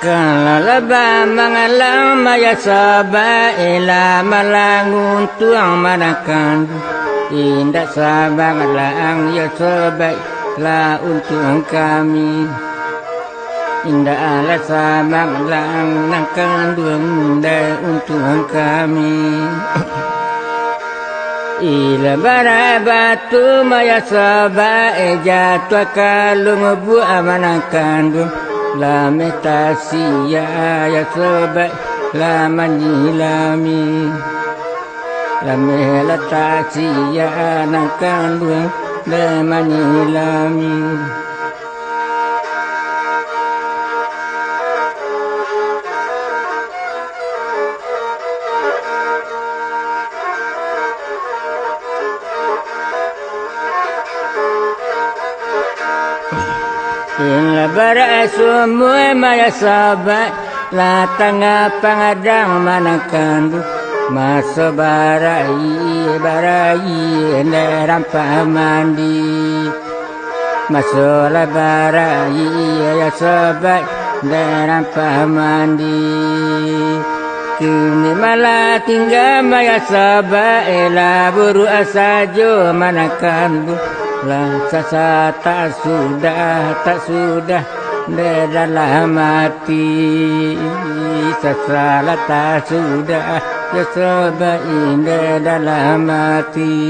Kalau lebah mengalang maya sabah ela malangun tuang manakan indah sabang laang ya sabah la untuk kami indah ala sabang laang nangkan duang dah untuk kami ila bara batu maya sabah jatuh kalung bu amanakan duang la metasia ya sobat la manilami la melatasia nangkan dua la manilami la bara semua maya sabat la tengah pangadang manakan masa barai nerampa mandi masa la barai ya sabat nerampa mandi kini malah tinggal maya sabat la buru asajo manakan la sasa tak sudah dalam mati sasa la tak sudah ya sebab indah dalam mati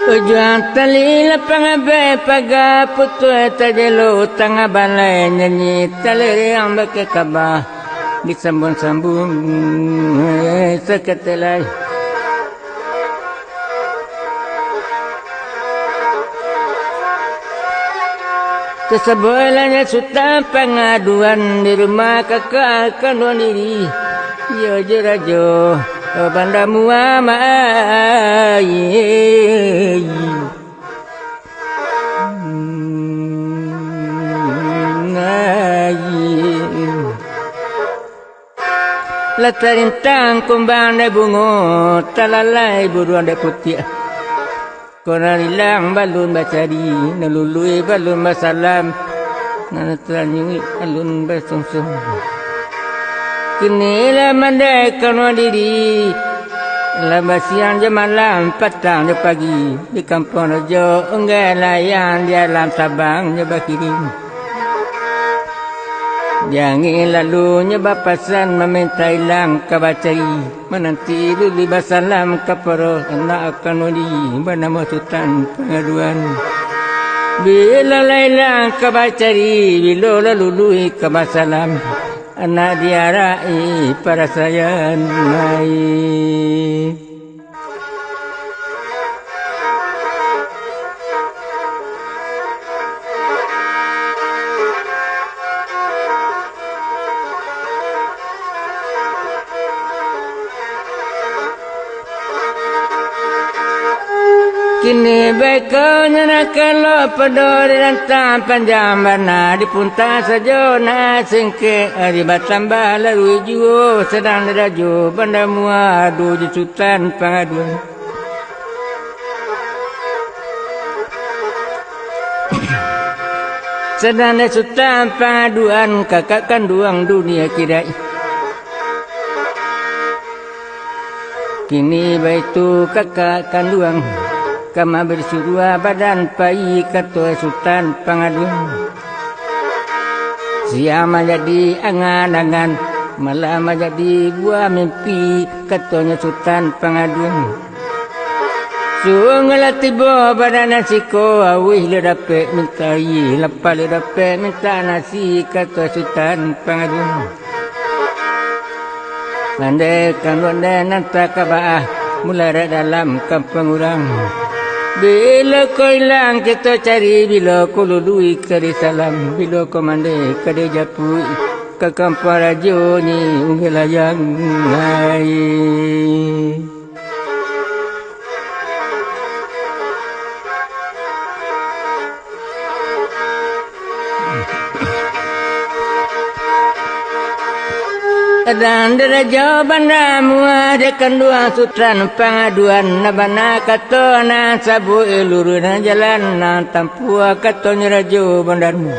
Ujuan tali lapang abe paga putu tajelo tanga balai nyanyi tali yang beke kabah disambung-sambung seketelai Kesebolanya suta pengaduan di rumah kakak kandung diri yo jerajo banda muamai Latarintang kumbang de bungo talalai buruan de putih Kona hilang balun bacari nalului balun masalam nanatanyungi alun basungsung Kini lah mandai kano diri Lama siang je malam petang je pagi Di kampung Raja enggak layan di alam Sabang je bakirim Jangan lalu nyebab pasan meminta hilang kabacari Menanti luli basalam kaparo anak kano diri bernama Sultan Pengaduan Bila hilang kabacari bila lalului kabasalam Anak diarai para sayan mai Kini baik kau nyanakan lo pedori dan panjang bana di punta saja na sengke hari batambah lalu juo sedang derajo banda muadu di Sultan Pengaduan sedang di Sultan Pengaduan kakak kanduang dunia kirai kini baik tu kakak kanduang Kama bersurua badan pai ketua Sultan Pengaduan Siama jadi angan-angan Malam jadi buah mimpi ketuanya Sultan Pengaduan Sungai tiba badan nasiko awih le dapat mintai Lepas le dapat minta nasi ketua Sultan Pengaduan Mandai kanduan dan nanti kabah Mulai dalam kampung orang Bila kau hilang kita cari Bila kau lului kari salam Bila kau mandai kari japui ke kampung rajo ni unggelayang hai. Dan deraja bandar mua dekan dua sutran pengaduan nabana kato na sabu eluru na jalan na tampua kato nyerajo bandar mua.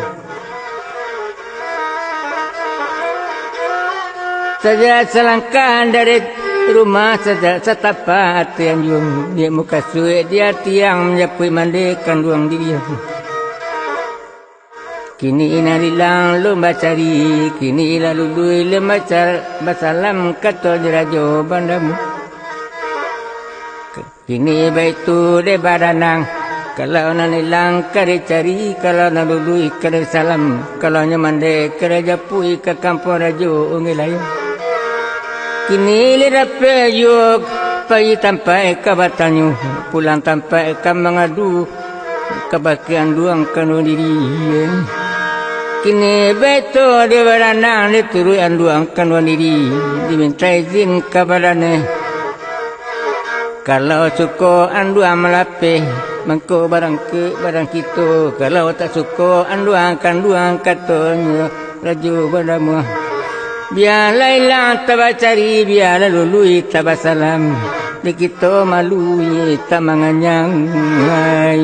Saja selangkah dari rumah saja setapak hati anjung dia muka suik dia tiang menjapui mandikan duang diri aku. Kini inalilang lomba cari, kini lalului lomba basalam kato jerajo bandamu. Kini baitu de badanang, kalau nanilang kare cari, kalau nalului kare salam, kalau nyamande kare japui ke kampung rajo ungilayo. Kini lirape yuk, pagi tampai kabatanyu, pulang tampai kamangadu, kebakian duang kanu diri. Kini betul di beranang diturui anduangkan waniri diminta izin kepadanya. Kalau suka anduang melape mangko barang ke barang kita. Kalau tak suka anduangkan duang katanya raju badamu. Biarlah hilang tabacari biarlah lului tabasalam. Di kita malu tak manganyang hai.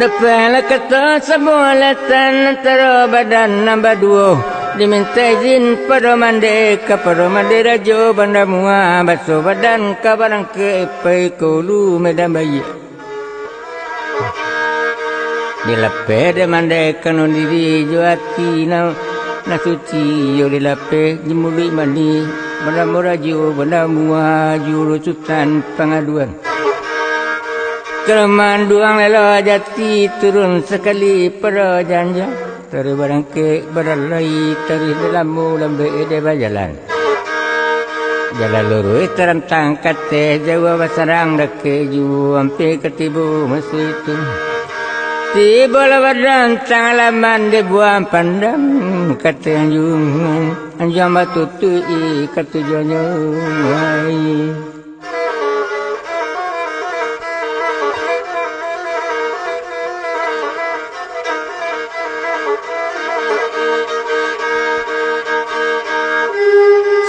Napala kata sebolatan antara badan nombor dua diminta izin pada mande kepada mande rajo bandar mua basuh badan ke barang ke epai kulu medan bayi. Dilape de mande kanon diri juati na suci yo dilape jimuli mandi bandar rajo bandar mua juru sultan pengaduan. Kelaman duang lelo jati turun sekali pada janja. Tari barang ke beralai tari dalam lambe de bajalan. Jalan lurus terentang kate jawa basarang dake ju ampe ketibu masih itu. Tiba lawadan tangalaman de buang pandang kate anjung batu tui katujuannya.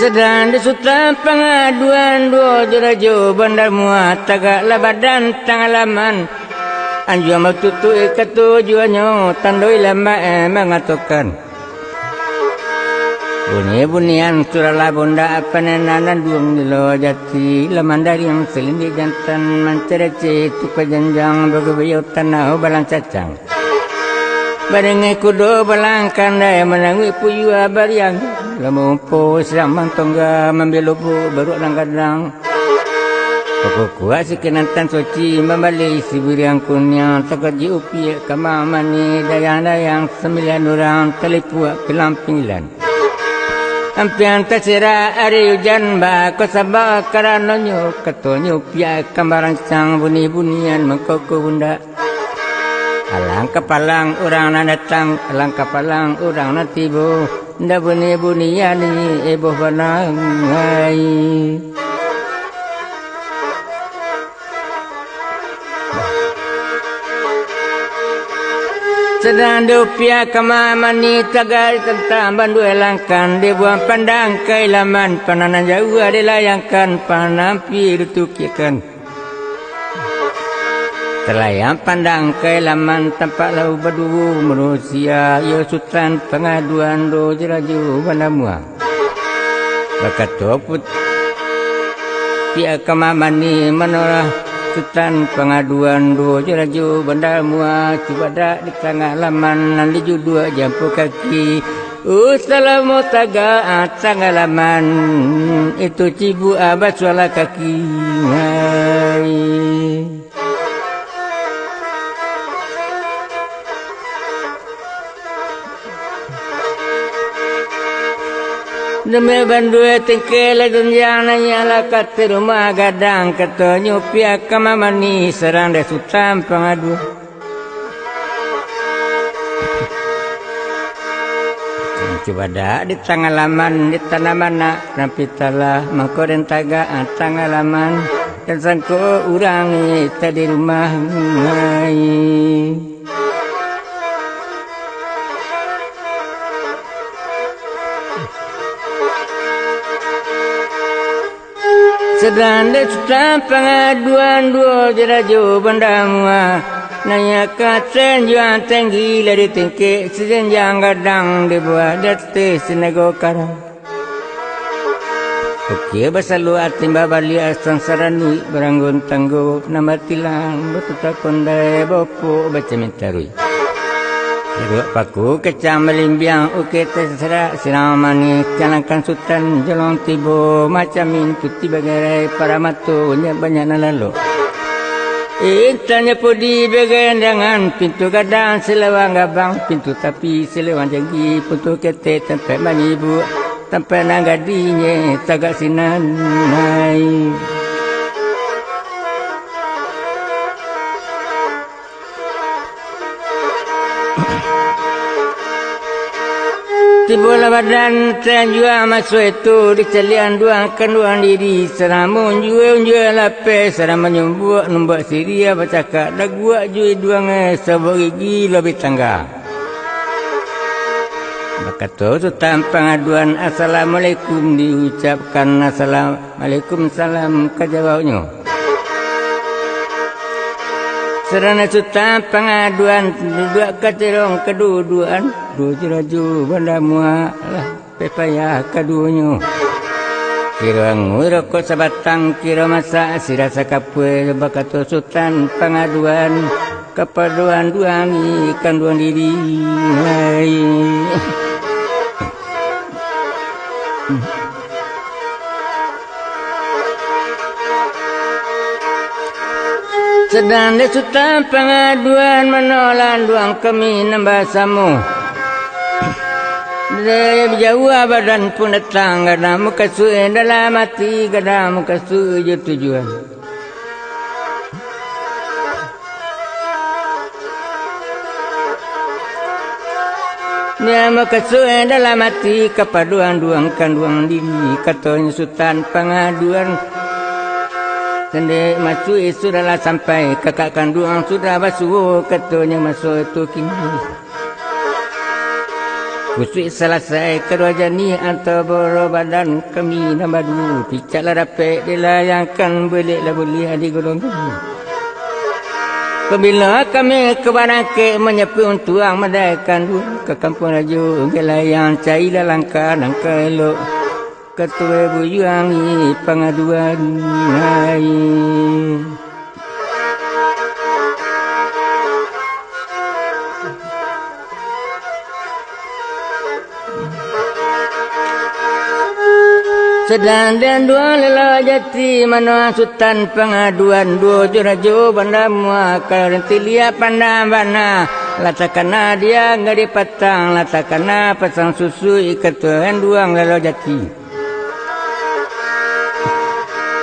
Sedang di sultan pengaduan dua jerajo bandar mua tagak labadan tangalaman anjung matutu ketujuannya tandoi lama mengatakan bunyi-bunyian surala bonda penenanan duang nilo jati lamandari yang selindi jantan mancerece tuka janjang bagabayo tanah balang cacang barengai kudo balang kandai menangui puyu abariang lampu sedang mantongga membelobu baru kadang pokok kuat sekenantan suci membalik si biriang kunyang takut jiupi kama mani dayang-dayang 9 orang telipuak ke lampinglan ampian terserah hari hujan bako sabak karanonyo katonyo pia kambarang sang bunyi-bunyian mengkoko bunda. Alang kapalang orang na datang, alang kapalang orang na tibo. Nda bunyi-bunyian ni eboh banang hai. Sedang dupia kama mani tagal tentang bandu elangkan. Dia buang pandang kailaman pananan jauh dilayangkan panampi ditukikan. Terlayang pandang kailaman tampak lau badu manusia yo sultan pengaduan do jeraju bandamua. Bakato put pia kamamani menolak sultan pengaduan do jeraju bandamua cubada di tengah laman nanti judua jampu kaki. Salamu taga tengah laman itu cibu abad suala kaki. Hai. Demi bandua tingkir la dunia nanya la kata rumah gadang kata nyupia kamamani serang dah sutam pengadu. Coba dah di tangalaman di tanaman nak nampi talah mangko den taga tangalaman dan sangko urangi tadi rumah ngai. Sedang sutam pengaduan dua jerajo benda mua nanya katen juan tinggi lari tinggi sejenjang gadang dibuat dete senego karang. Okey basalu atimba bali asang saranui beranggun tanggo nama tilang betul kondai bopo baca mintarui. Duduk paku kecam melimbiang uke terserah siramani calangkan sultan jolong tibo macam min putih bagai para matunya banyak nalalu. Intanya pudi bagai dengan pintu gadang selewang gabang pintu tapi selewang janggi pintu kete tempat manibu tempat nanggadinya tagak sinanai. Tibola badan terjua masuk itu di calian dua kenduan diri seramun jua lapis seram menyumbuh nombak siria bercakap dah gua jui dua ngai sebab gigi lebih tangga. Berkata sultan pengaduan assalamualaikum diucapkan assalamualaikum salam kejawabnya. Serana sultan pengaduan duduk kecerong keduduan dua jeraju benda muak lah pepaya keduanya. Kira ngurokok sabatang kira masak sirasa kapue berkata sultan pengaduan kepaduan duangi kanduan diri. Hai. Sedang di sultan pengaduan menolak duang kami nambah samu. Dari jauh badan pun datang kadang muka suai dalam hati kadang muka suai je tujuan. Dia muka suai dalam hati kepaduan duang kanduang diri katanya sultan pengaduan. Sendek masuk sudahlah sampai kakak kandung sudah basuh katanya masuk itu kini. Kusuk selesai kedua jani antara boro badan kami nombor dua. Picaklah dapat dilayangkan beliklah boleh adik golongan. Apabila kami ke barangke menyepi untuang medaikan dua ke kampung raja gelayang cailah langkah elok. Ketua bujuangi pengaduan hai. Sedang dan dua lela jati mana sultan pengaduan dua jurajo benda muakal nanti lihat pandang bana latakana dia ngari patang latakana pasang susu ikatuan duang lela jati.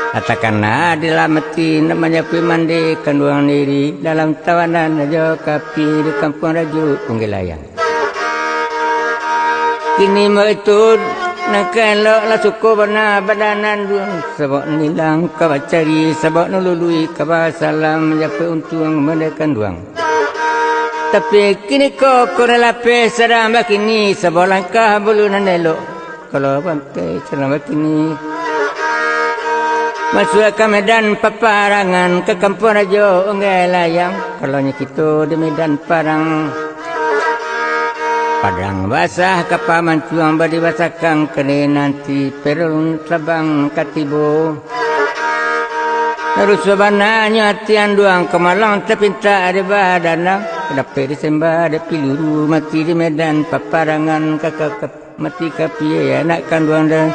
Katakanlah dilamati namanya pergi mandi kanduang diri dalam tawanan raja kapi di kampung raja Punggilayang. Kini itu nak elok lah suku benar badanan duang sebab nilang kabacari sebab nulului kabasalam menjapai untung mendekan duang. Tapi kini kau kurang lapis sedang begini sebab langkah bulunan elok kalau pantai sedang begini. Masuk ke medan peperangan ke kampung raja Punggilayang. Kalau kita di medan perang padang basah kapaman cuang badi basakang kene nanti perun sabang katibo. Terus sebenarnya tian duang kemalang terpinta ada badana. Dapat disembah ada piluru mati di medan peperangan kakak mati kapi anak kanduang dan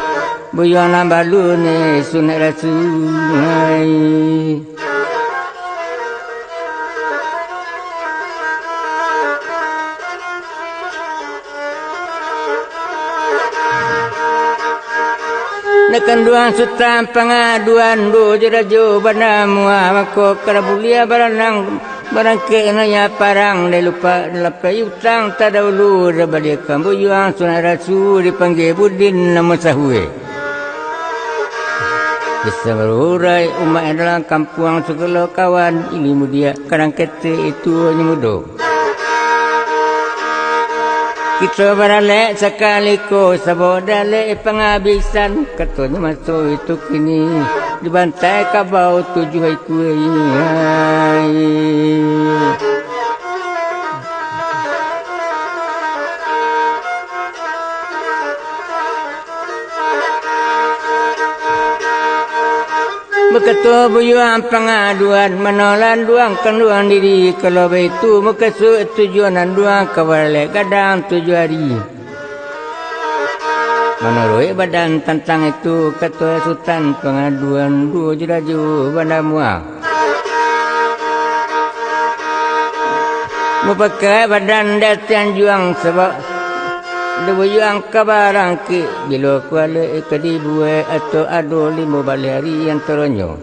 buyang nambalu ni sunat rasul. Nekan duang sutan pengaduan do jerajo bana mua mako karabulia baranang barangke nanya parang de lupa lapai utang tadahulu rabadia kambu yuang sunarasu dipanggil budin nama sahue. Bisa berurai umat adalah kampung segala kawan ilmu dia kadang kata itu hanya mudah. Kita beralek sekali ko saboda le penghabisan katanya masuk itu kini dibantai kabau 7 hari kuih. Berketua buyuan pengaduan menolan duang kenduang diri kalau begitu mekesuk tujuan duang kawale kadang 7 hari. Menurut badan tentang itu ketua sultan pengaduan dua jeraju banda muang. Mepakai badan datian juang sebab Dewa yang kabarang ke bila kuala kedibuai atau ado 5 balik hari yang teronyo.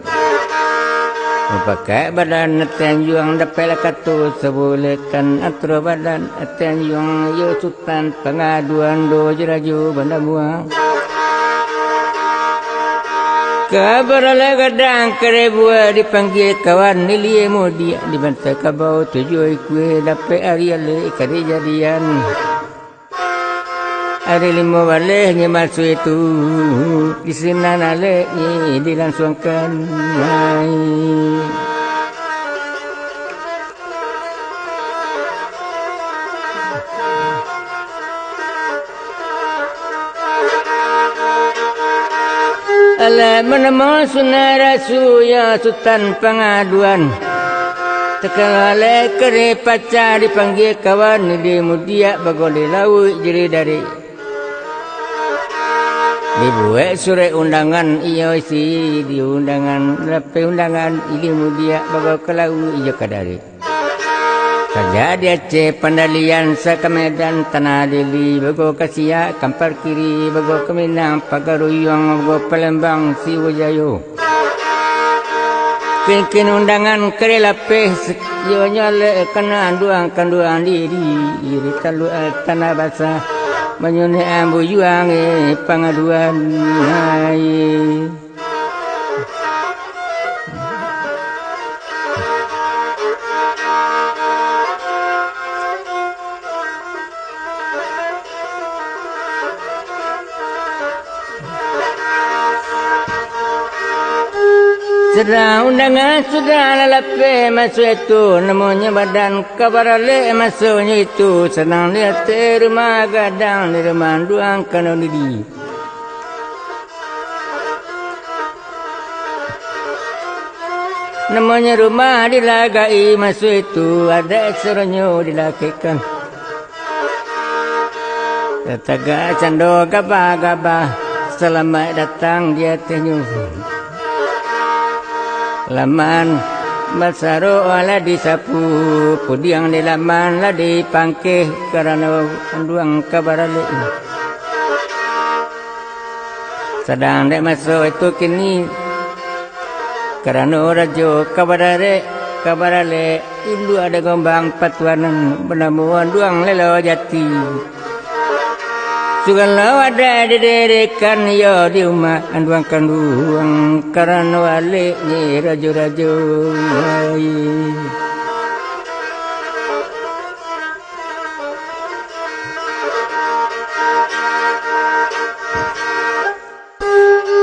Mempakai badan atian juang dapat kata sebulekan antara badan atian juang yo sultan pengaduan do jeraju banda muang. Kabar ala kadang kerebuai dipanggil kawan nilie mudi dibantai kabau 7 ikue dapat hari ale kejadian. Ada 5 balik ni masuk itu di sana nale ni dilangsungkan. Alah menemu sunara suya sultan pengaduan. Tekala kere pacar dipanggil kawan di mudia bagole laut jeri dari. Dibuat surat undangan iya isi di undangan lepas undangan ilmu dia bagai kelau iya kadari. Saja dia cek pandalian sakamedan tanah deli bagai kasia kampar kiri bagai keminang pagaruyong bagai Palembang Siwajayo. Kin undangan kere lapis yo nyale kena kanduang diri iri talu tanah basah. Menyunik ambu juang pengaduan hai. Sudah undangan sudah lalape masuk itu namanya badan kabarale masuknya itu senang lihat rumah gadang di rumah duang kano diri. Namanya rumah dilagai masuk itu ada seronyo dilakikan. Tetaga cando gabah-gabah selamat datang dia tenyum. Laman masaro ala disapu pudiang di laman la dipangkeh karena anduang kabarale. Sedang dek masuk itu kini karena rajo kabarale indu ada gombang patuanan benamuan duang lelo jati. Segala ada dederekan yo di rumah anduang kanduang karena wale ni rajo-rajo.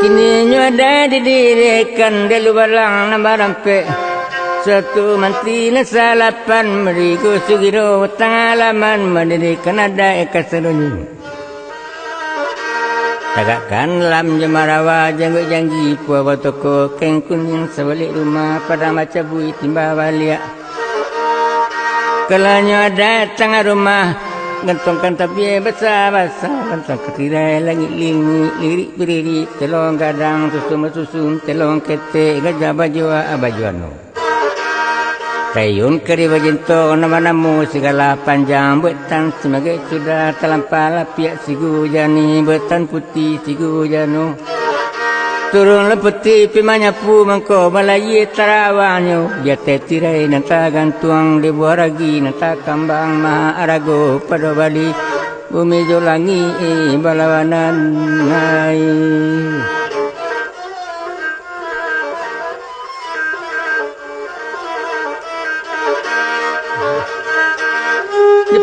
Kini nyo ada dederekan delu balang nambarampe. Satu menteri nasalapan merigo sugiro tangalaman mendirikan ada ekasadonyi. Tagakan lam jemarawa janggut janji puawa toko keng kuning sebalik rumah pada macam bui timba balik. Kalanya ada tengah rumah gantungkan tapi basah-basah gantung ketirai langit lirik berdiri telong gadang susun telong kete gajah bajuano. Kayun keri bajinto nama-namu segala panjang betan sebagai sudah terlampau lapiak sigu jani betan putih sigu jano. turun lepeti pimanya pu mangko malayi tarawanyo dia tirai nanta gantuang di buah ragi nanta kambang maha arago pada bali bumi jolangi balawanan hai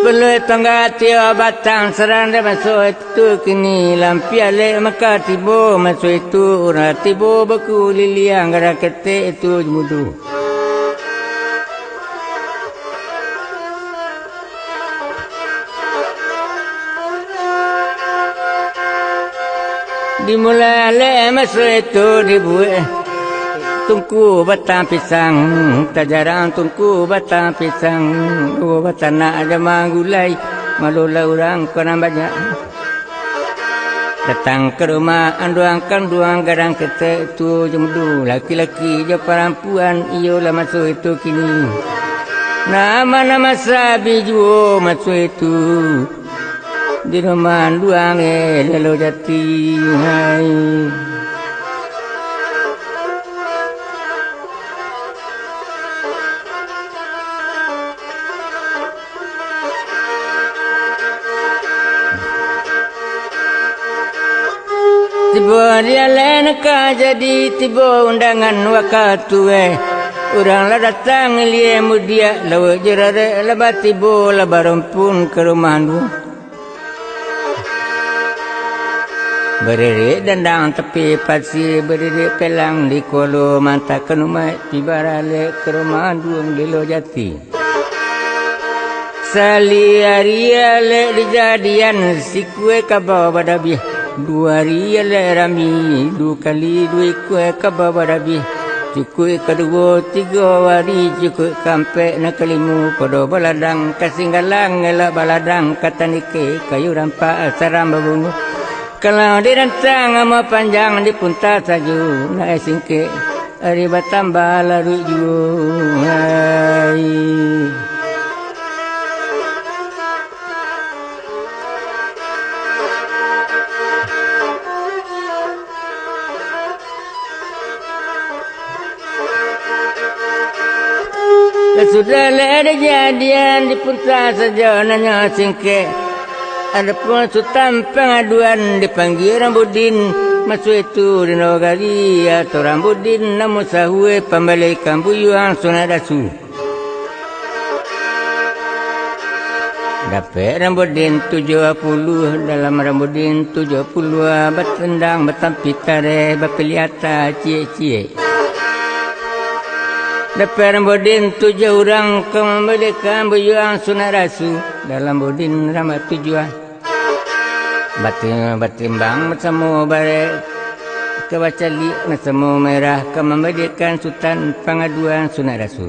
Perlu tangga tiada batang serang dah masuk itu kini lampia le maka tibo masuk itu orang tibo baku liliang gara ketek itu mudu. Dimulai le masuk itu dibuat. Tungku batang pisang, tak jarang tungku batang pisang. Oh batang nak ada manggulai, malulah orang kurang banyak. Datang ke rumah, anduangkan duang gadang ketek itu jemdu. Laki-laki je perempuan, iyalah masuk itu kini. Nama-nama sabi juo masuk itu. Di rumah anduang lalu jati. Hai. Tiba dia lain ka jadi tiba undangan wakatu orang lah datang lihat mudia lawa jerare lebat tiba lebaran pun ke rumah tu berdiri dandang tepi pasir berdiri pelang di kolo manta kenumai tiba rale ke rumah duang lilo jati sali hari ale dijadian si kue kabawa badabiah 2 hari le rami 2 kali 2 kue kababarabi cukup kedua 3 hari cukup kampe nak kelimu pada baladang kasinggalang elak baladang katanike kayu rampak saram babungu kalau dirantang ama panjang di punta saju nak singke hari batambah lalu ju hai sudah ada jadian di punta saja nanya singke. Ada pun sultan pengaduan dipanggil Rambudin. Masuk itu di Nogari atau Rambudin namun sahue pembalikan buyuan sunadasu. Dapat Rambudin 70 dalam Rambudin 70 bertendang bertampi tareh berpiliata cie-cie. Dapat Rambudin 7 orang kembalikan buyuan sunat rasu dalam Budin ramad tujuan. Batimbang bersama barek kebacali bersama merah kembalikan sultan pengaduan sunat rasu.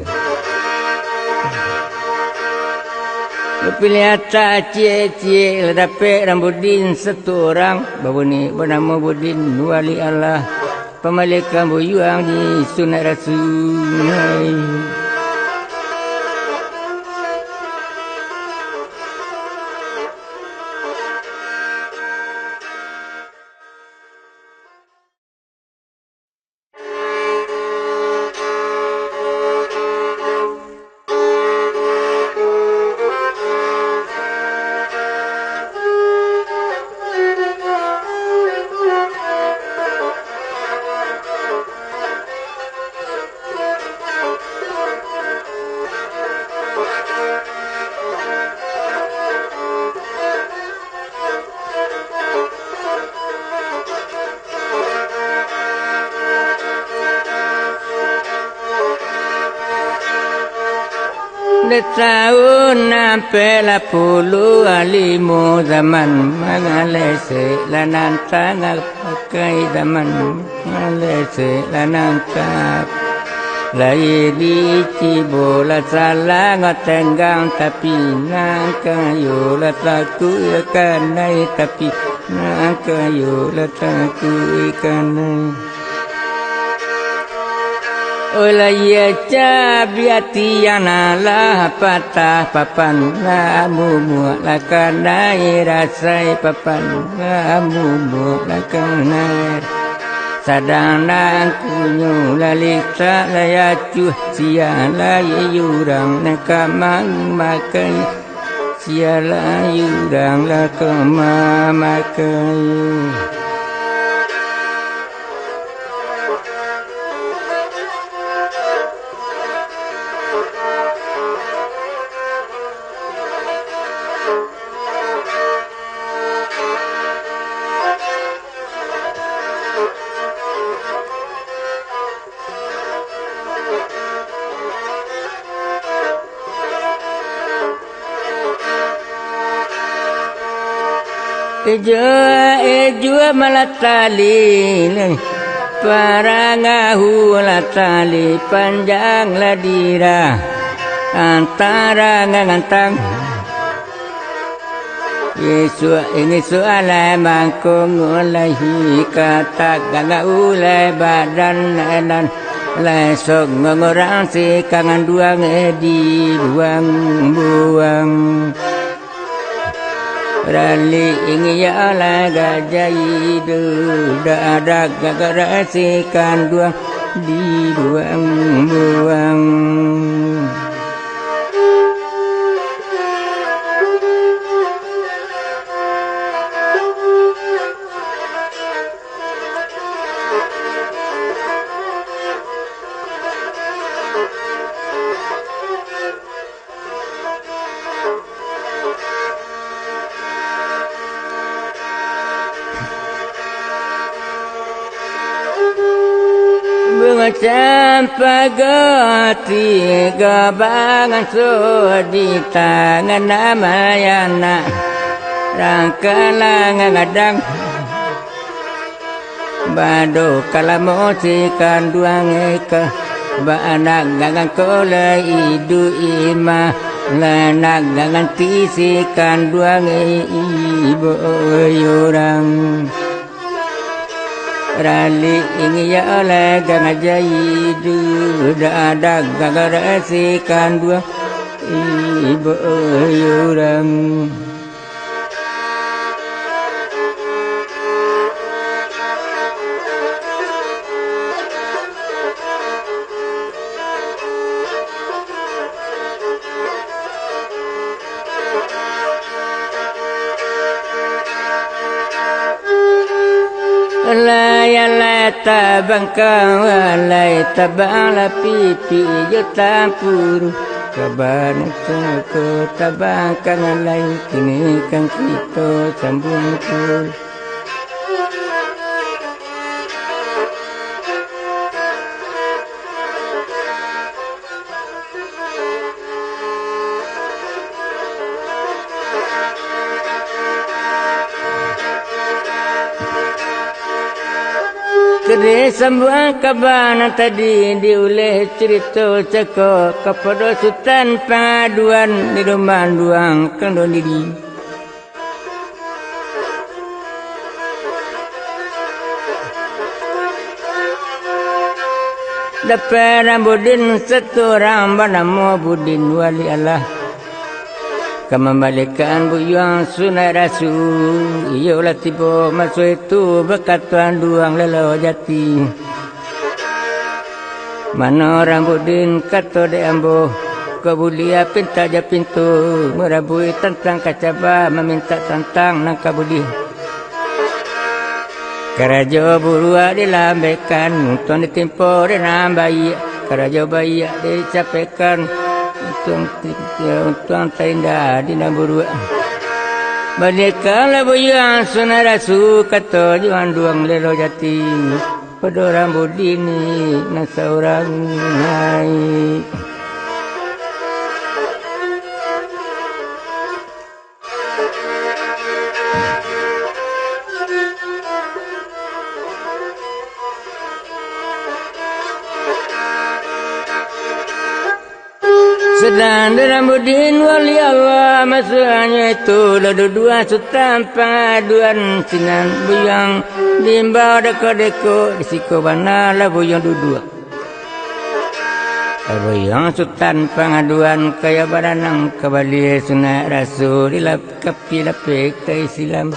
Berpilih atas cie-cie dapat Rambudin 1 orang babuni bernama Budin Wali Allah. Pemalikan buyuang di sunat rasul. Di tahun 60 alimu zaman mengalese lanang tangap pakai zaman mengalese lanang tangap lahir di Cibola salah ngotenggang tapi nang kayu lataku ikan naik tapi nang kayu lataku ikan naik. Oleh cabiati yanalah patah papan lamu muak kanai rasai papan lamu muak kanai Sadang dan kunyu lalita layacuh siala yurang nakamang makai siala yurang lakama makai. Ejua malatali parangahu latali panjang ladira antara ngantang Yesu ini soalai mangkung ulahi kata ganga ulai badan dan lesok ngorang si kangen duang di buang Rali ingin ya lah gajai dah ada gagara sikan duang di buang. Campagati gabangan di tangan namayana rangkalangan ngadang bado kalamotikan duang eka baanak gangan kola idu ima lanak gangan tisikan duang ibu yurang Rali ingin ya oleh gangan jaidu dah ada gagara sikan dua ibu yurang tabang kawalai tabang la pipi yo tampuru kaban ko tabang kanalai kini kan kita sambung pul Kede sambuang kabana tadi diuleh cerita ceko kepada Sultan Pangaduan di rumah duang kandon diri. Dapat Budin satu orang bernama Budin Wali Allah. Kemembalikan buyang sunai rasul Iyalah tiba masa itu berkat Tuan duang lelau jati Mana orang Budin kata de ambo Kau bulia pinta je pintu Merabui tentang kacaba meminta tentang nangka budi Keraja burua dilambaikan Tuan ditimpa dengan bayi Keraja bayi dicapekan Tuan terindah di naburu Balikkanlah buyang sunai rasu Kata juan duang lelo jati Pada orang budini nasa orang naik Sedang dalam Budin Wali Allah masanya itu lalu dua Sultan Pangaduan sinan buyang limbau deko-deko disiko bana lah buyang duduk buyang Sultan Pangaduan kaya baranang kembali sunat rasul dilap kapi lapik ke Islam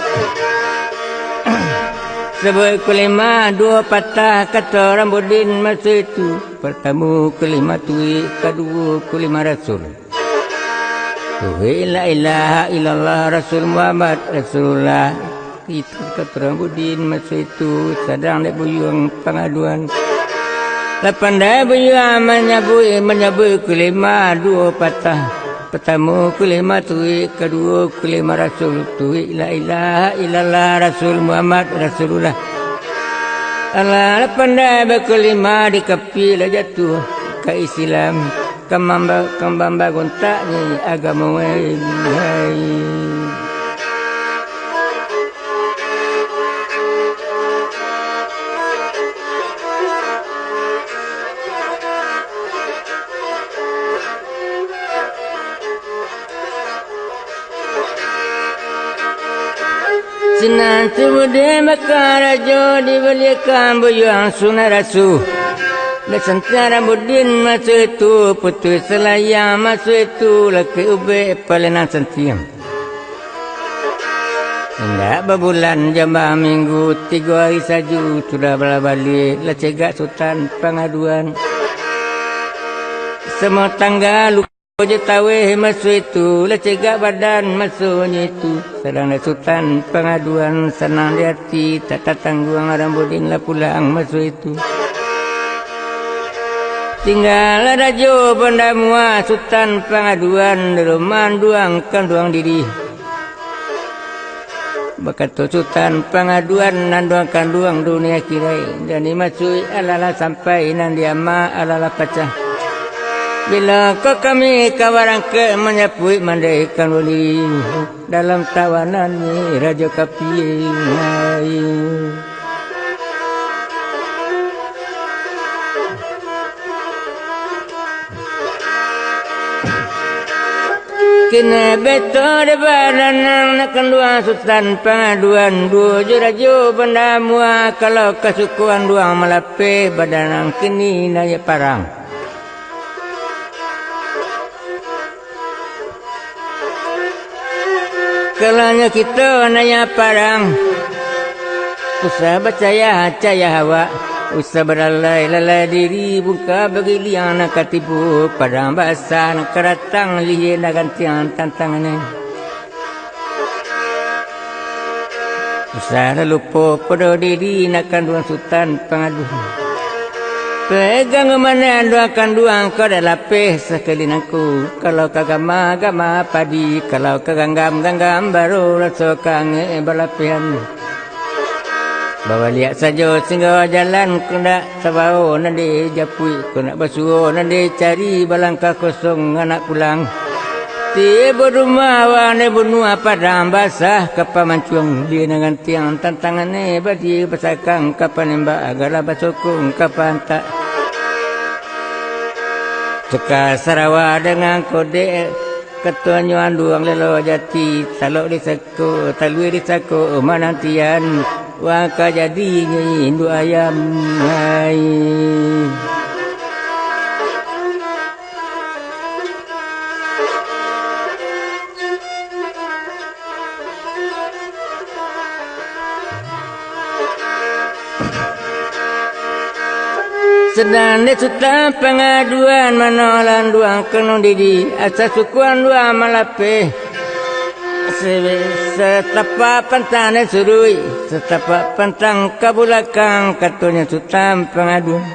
Sebut kelima dua patah kata Rambuddin masa itu. Pertama kelima tui, kedua kelima rasul. La ilaha illallah Rasul Muhammad Rasulullah. Itu kata Rambuddin masa itu sedang nak buyung pengaduan. Lepas dah buyung menyebut kelima dua patah. Pertama kelima tui, kedua kelima rasul tui. La ilaha illallah Rasul Muhammad Rasulullah. Allah lepas dah berkelima dikepil jatuh ke Islam. Kembang gontak ni agama wai. Sinan sebude maka raja dibelikan buyang sunah rasul. Lesantara Rambuddin masa itu putus selayang masa itu laki ube palenan sentiam. Tidak berbulan jambah minggu 3 hari saja sudah balik lah cegak sultan pengaduan. Semua tangga lupa je tawih masa itu lah cegak badan masanya itu. Sedang sultan pengaduan senang di hati tak tanggung Rambuddin lah pulang masa itu. Tinggal raja benda mua sultan pengaduan rumah duang diri. Berkata sultan pengaduan nan duangkan duang dunia kirai. Dan dimasui alala sampai nan diama alala pecah. Bila kau kami kawaran ke menyapui mandaikan wali. Dalam tawanan ni raja kapi. Kena betul de baranang nak dua sultan pengaduan dua jurajo benda mua kalau kesukuan dua malape badanang kini naya parang. Kalanya kita naya parang usah percaya hawa. Usah berlalai diri buka bagi liang nak katipu padang basah nak keratang liye nak gantian tantangan. Usah lupa pada diri nak kanduan sultan pengaduan. Pegang mana doakan duang kau dah lapis sekelinangku. Kalau kagama padi, kalau kaganggam baru rasa kangen balapian. Bawa lihat saja sehingga jalan ku nak sabau nanti japui ku nak basuh nanti cari balangkah kosong anak pulang. Tiba rumah wane bunua padang basah kapal mancuang dia dengan tiang tantangan ni bagi besakang kapan embak agaklah basokong kapan tak. Cekal Sarawak dengan kode ketuanyuan duang lelo jati taluk di sako talui di sako manantian. Waka jadinya Hindu ayam hai. Sedang di sultan pengaduan manolan duang kenung didi asal sukuan dua malape. Setapak pantang dan surui, setapak pantang kabulakang katanya sultan pengaduan.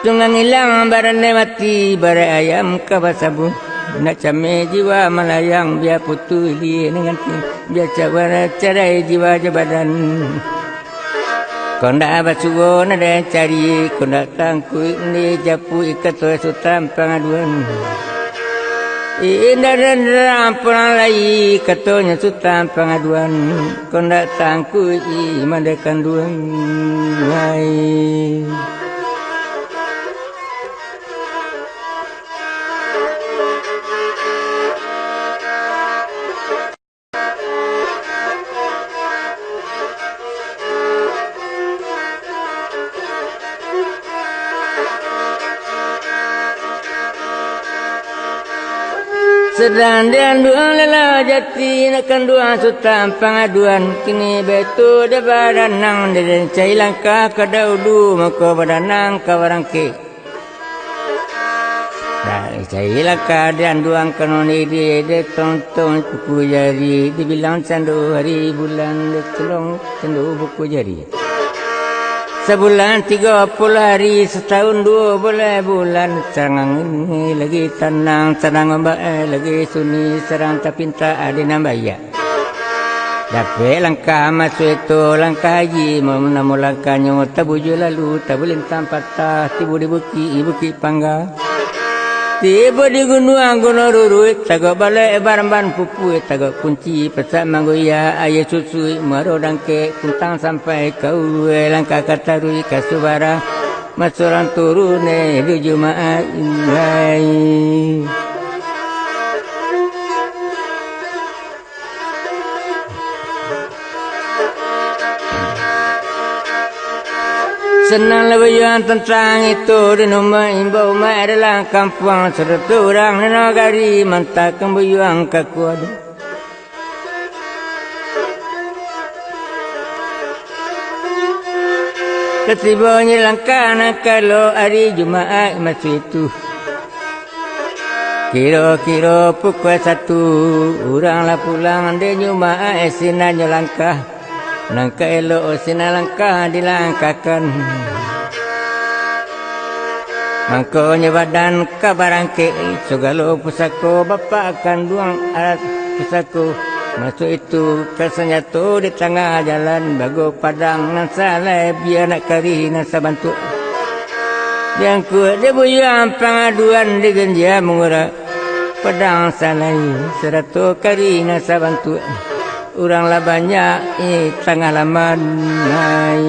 Tungang hilang barang mati barang ayam kabasabu. Nak camai jiwa melayang biar putu dia dengan biar carai jiwa jabadan. Kau nak basuh nak cari, kau nak tangkui ni japu ikat sultan pengaduan. Indah perang lagi katanya sultan pengaduan. Kau nak tangkui mandakan duang hai. Sedang dan dua lela jati nakkan dua sutam pengaduan kini betul de badanang de cai langkah kadaudu maka badanang kawarangke. Cai langkah dan duang kanoni de tonton buku jari dibilang candu hari bulan de celong candu buku jari. Sebulan 30 hari, setahun 12 bulan. Serang ini lagi tenang, serang mbak lagi sunyi, serang tapinta ada nambaya. Dapat langkah masuk itu, langkah haji, mau langkahnya tabuju lalu, tabulintang patah, tibu di bukit pangga. Tiba di gunung rurut, tagak balai barang pupu, tagak kunci, pesak manggoya, ayah susu, marodang ke, kuntang sampai kau langkah katarui kasubara, masurang turun di Jumaat ini. Senang lebayuan tentang itu di rumah imbau mak adalah kampung serta orang negari mantak kembuyuan kakuad. Ketibanya langkah nak kalau hari Jumaat masuk itu. Kira-kira pukul 1 oranglah pulang di Jumaat sinanya langkah. Langkah elok sina langkah dilangkahkan. Mangkonya badan kabarangke segala pusako bapa akan duang alat pusako. Masuk itu kesenjatu di tengah jalan bago padang nan salai biar nak kari nan sabantu. Yang kuat dia buyang pengaduan di genja mengurak padang salai seratu kari nan sabantu. Orang lah banyak tengah lama naik.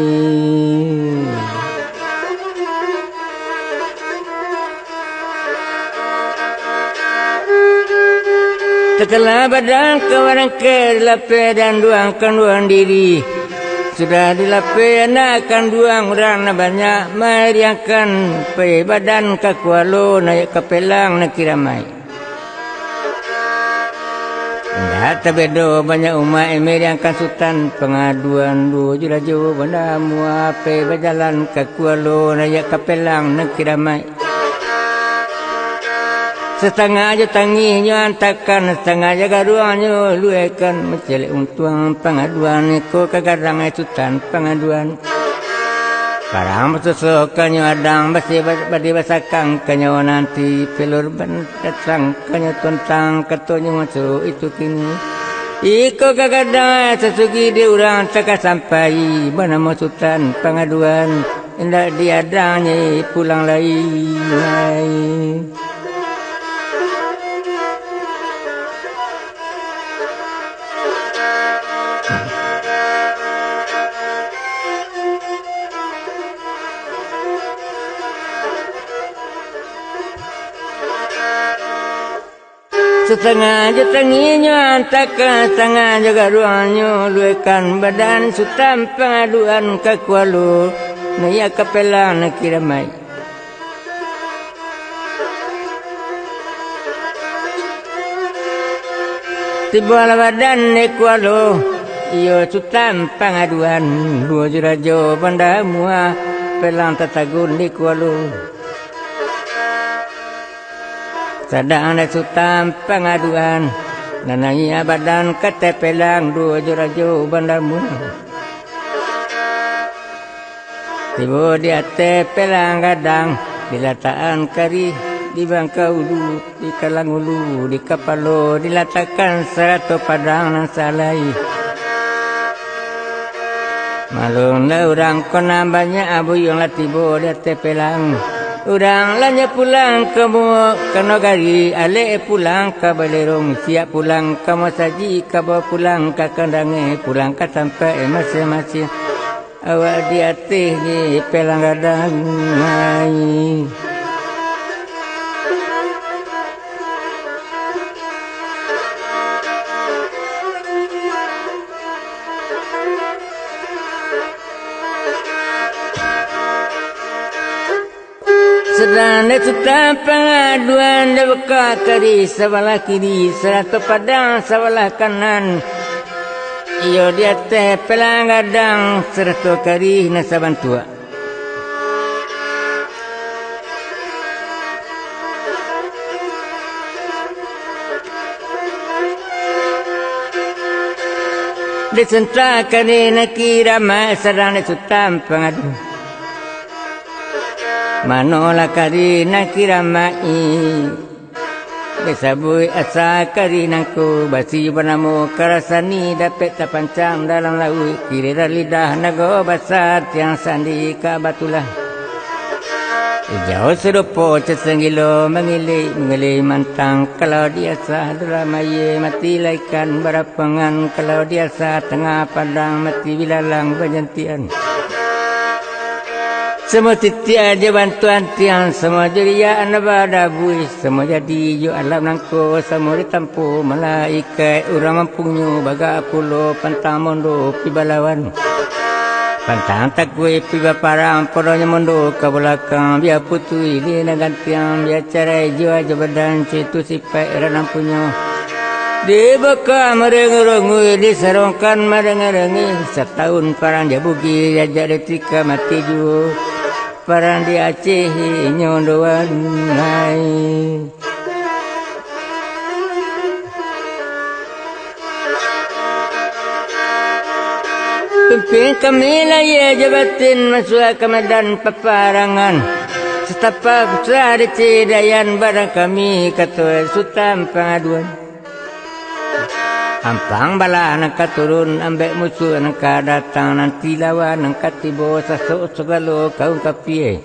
Setelah badan kawaran ke dilapih dan duangkan duang diri. Sudah dilapih akan duang orang lah banyak. Meriangkan pergi badan ke kualo naik ke pelang nak kiramai. Tak bedo banyak umat meriangkan sultan pengaduan dua juraju benda muape berjalan ke kualo naik ke pelang nak kiramai. Setengah aja tanginya antakan, setengah jaga ruangnya luekan. Mencelek untuang pengaduan, ko kagarang sultan pengaduan. Parang bersusukannya adang, badi basakang kanyawa nanti. Pelur datang kanya tuntang, katanya masuk itu kini. Iko kagadang sesugi di orang tak sampai. Bernama sultan pengaduan, hendak diadangnya pulang lagi. Setengah aja tanginya antakan, setengah jaga ruangnya luekan badan sultan pengaduan ke kualo naya ke pelang nak kiramai. Tiba badan ni kualo iyo sultan pengaduan dua jurajo banda mua pelang tatagun di kualo. Sedang ada sultan pengaduan nananya badan kata pelang dua jurajo bandamu. Tiba di atas pelang gadang dilataan kari di bangka ulu di kalang ulu di kapalo dilatakan 100 padang nan salai. Malunglah orang kona banyak abu yang lah tiba di atas pelang. Orang lanya pulang ke negari, ale pulang ke Balerong, siap pulang ke Masaji, kabar pulang ke Kandange, pulang ke sampai masing-masing. Awak di atas ni pelang gadang. Selanda suta pengaduan da beka kari sebelah kiri serata padang sebelah kanan. Iyo dia teh pelang gadang serata kari nasa bantua. Disenta kari nakira ma seranda suta pengaduan. Manola kari nakira mai Desabui asa kari nangku Basi bernamo karasani Dapat tapancang dalam laut Kirira lidah nago basar Tiang sandi ka batulah Jauh serupo cesenggilo Mengilih mantang Kalau dia sah dramaye Mati laikan berapangan Kalau dia sah tengah padang Mati bilalang berjantian. Semua titi aja bantuan tiang, semua jeria anabada bui, semua jadi jo alam nangko, semua ditampu malaikat, orang mampunyo baga pulo pantang mondo pibalawan. Pantang takwe piba parang poronya mondo ke belakang, biar putui di nagantiang, biar carai jo aja badan citu sipai ranang punyo. Di beka merengu-rengu, di serongkan merengu-rengu, setahun parang jabugi, jajak detika mati jo. Parang di Aceh nyondoan hai Pimpin kami laya jabatin masuk ke medan peparangan Setapak sari cidayan barang kami kata sultan pengaduan Ampang bala nangka turun ambek musuh nangka datang nanti lawan nangka tibo sasuk segalo kau kapie.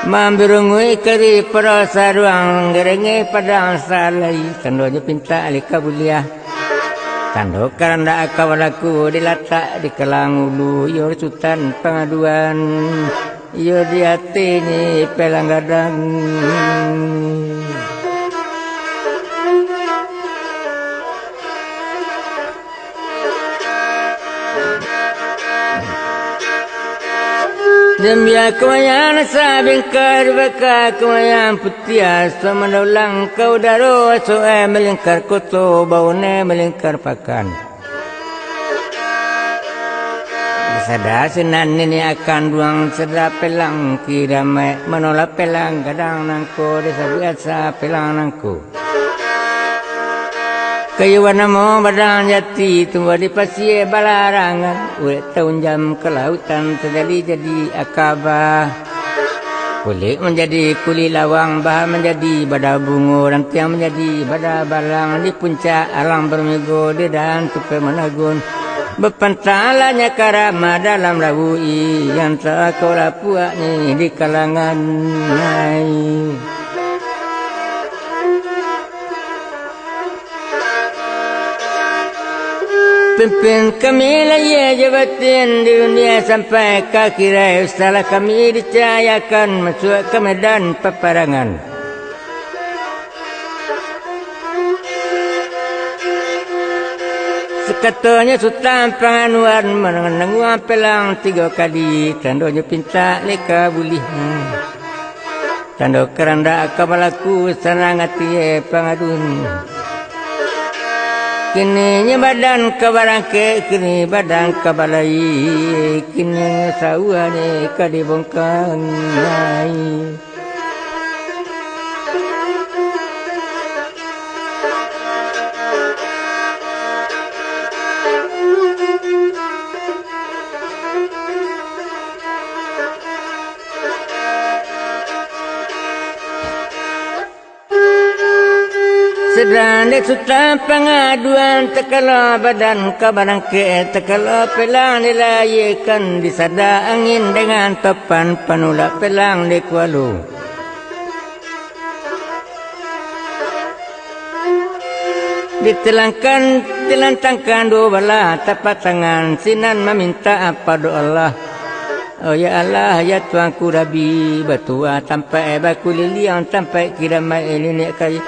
Mambirungui kari perasa ruang gerenge padang salai tando je pinta alika buliah. Tando karanda akawalaku dilatak di kelang ulu yo sultan pengaduan yo di hati ni pelang gadang. Dembia kemayang sabingkar baka kemayang putia sama daulang kau daro soe melingkar koto baune melingkar pakan. Sada senan ini akan duang sedap pelang kira me menolak pelang kadang nangko desa biasa pelang nangko. Kayu warna mo badang jati tumbuh di pasir balarangan ulet tahun jam ke lautan terjadi jadi akabah kulit menjadi kulit lawang bah menjadi badak bungo dan tiang menjadi badak balang di puncak alang bermigo di dan tupai menagun berpantalanya karama dalam rawui yang tak kau lapuak ni di kalangan Pimpin kami laya jabatin di dunia sampai ke akhirat setelah kami dicayakan masuk ke medan peperangan. Sekatanya sultan penganuan menenguan pelang 3 kali tandonya pinta leka bulih. Tando keranda kabalaku senang hati pengadun. Kini badan kabarangke, kini badan kabalai, kini sawane kadibongkang. Sedang dek sultan pengaduan tekala badan kabarangke tekala pelang dilayakan disada angin dengan topan panulak pelang di kualu. Dilantangkan dua bala tapak tangan sinan meminta apa doa Allah. Oh ya Allah ya Tuanku Rabi batua sampai baku liliang sampai kira mai nenek kai.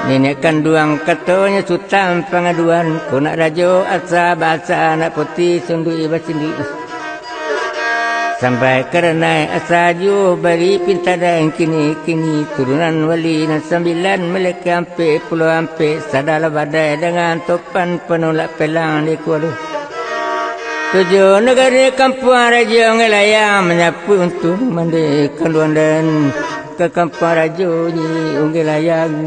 Nenek kanduang katanya sultan pengaduan ku nak rajo asa bahasa anak putih sundui basindi. sampai kerana asaju beri pinta dan kini turunan wali dan 9 mereka ampe pulau ampe sadala badai dengan topan penolak pelang di kuala 7 negara kampung raja ngelaya menyapu untuk mandi keluan dan ke kampung raja ni unggelayang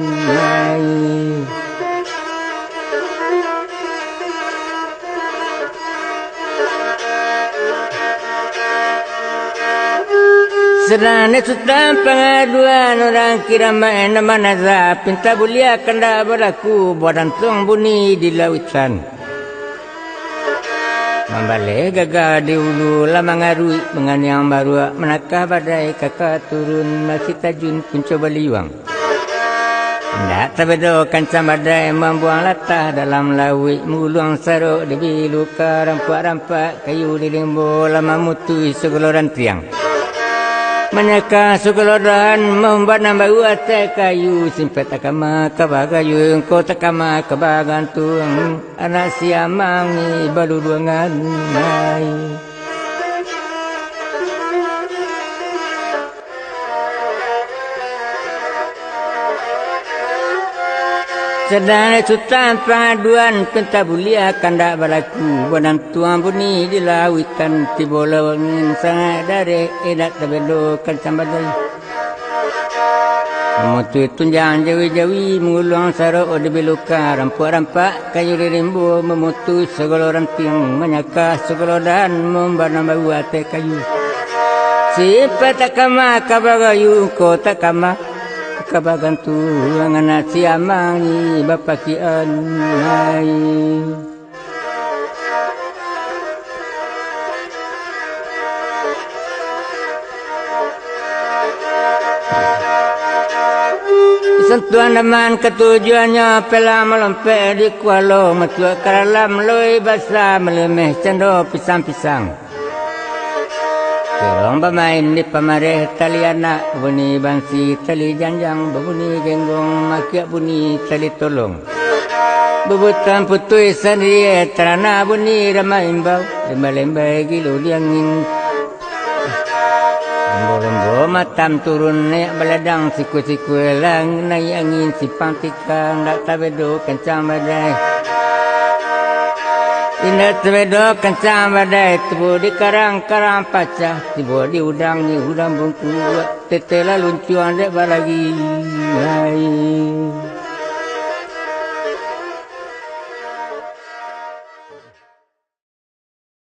Serana sultan pengaduan orang kira main nama nazar pinta bulia kanda berlaku bodantung bunyi di lautan membalik gagal di ulu lama ngarui menganiang baru menakah badai kakak turun masih tajun punca baliwang tidak terbedo kancam badai membuang latah dalam lawi menguluang saruk debi luka rampak-rampak kayu di limbo lama mutui segeloran tiang menyaka sukelodan membuat nambah uate kayu simpet takama kabagayu engkau takama kabagantung anak siamangi balu duangan sedang sultan pengaduan pentabulia kandak balaku bonang tuan bunyi di lawitan tibola wangin sangat dari edak tabelo kancam badai mutu tunjang jawi-jawi mengulung saruk di beluka rampak-rampak kayu rimbo memutus segala ranting menyaka segala dan membana bau ate kayu siapa takama kabagayu ko takama kabagantu anak siamangi bapa kian hai sentuhan teman ketujuannya pela melompat di kuala matua karalam loi basah melemeh cendol pisang-pisang Terong bermain di pamareh tali anak bunyi bangsi tali janjang berbunyi genggong makiak bunyi tali tolong bebutan putui sendiri terana bunyi ramai imbau lembai-lembai gilu diangin lembo-lembo matam turun naik beladang siku-siku elang naik angin simpang tikang tak tabedo kencang badai Indah terbedo kencang badai tiba di karang-karang pacah tiba di udang ni udang bungku tetela luncuan dek balagi hai